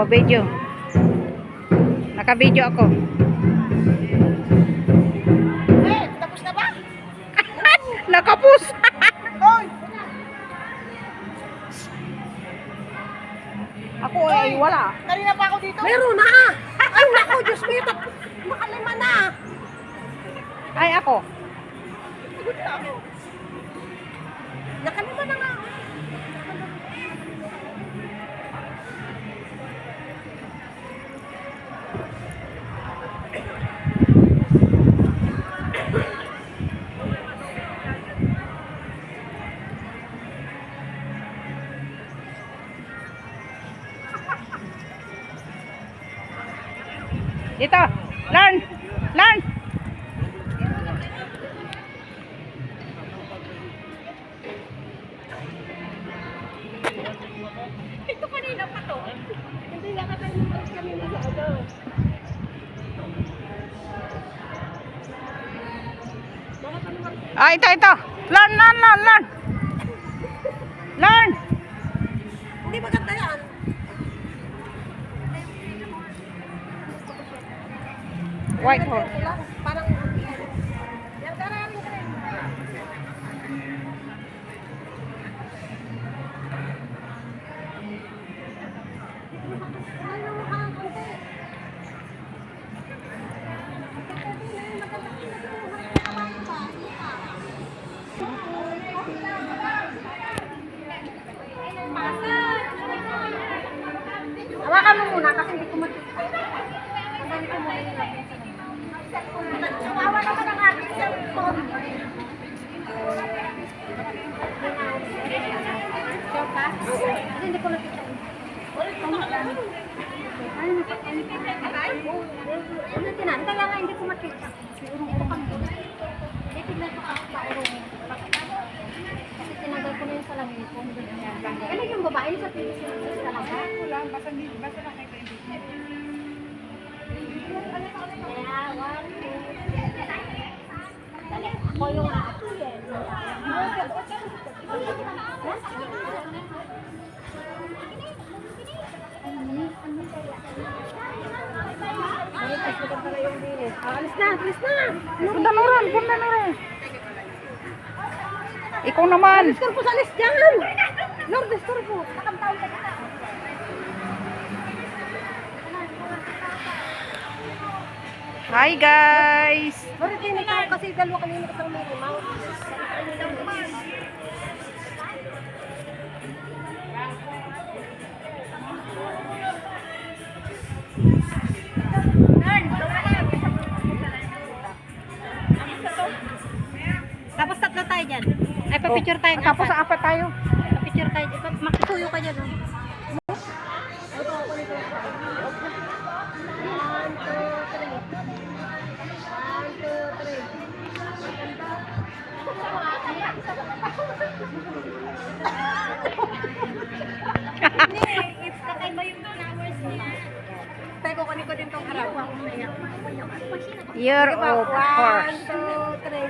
video. Naka-video ako. Tapos na ba? Nakapus. Hoy! Ako ay wala. Kanina pa ako dito. Meron na! Ay, naku, Diyos mo ito. Makalima na. Ay ako. Nakalima na nga. Dito. Learn. Learn. Ito kanina pa to. Hindi lang kanina sa ano. Ah, ito. Learn, learn, learn, learn. Learn. Hindi maganda yan. White horse. Parang yan, karami ka rin. Hawakan mo muna kasi hindi ko makita. Hindi ko muna yung Kawawa naman ang aking cellphone. Sure ka? Kasi hindi ko nakita. Ano tinan? Kaya nga hindi ko makita. Urong-urong ko. Hindi tignan ko sa urong. Kasi tinanggal ko na yung salamin ko. Ano yung babae sa Pilipinas talaga? Wala. Basta lang kayo kayo. Ako yung alis na, alis na. Punta Nuran, punta Nuran. Ikaw naman. Distur po sa alis dyan. Lord, distur po. Nakamtaon ka na. Hi guys. Bakit hindi ka kasi dalawa kanina kasama may limaw? Tapos tatlo tayo dyan. Ay, papicture tayo. Tapos sa apat tayo. Papicture tayo dyan. Makisuyo ka dyan. Kakaiba yung flowers niya. Tayo kukunin ko din tong harap. Year of horse. 1, 2, 3. 1,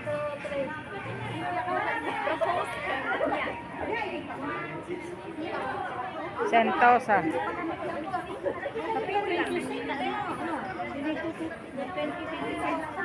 2, 3. Sentosa. Tapi 26 na. 20, 25.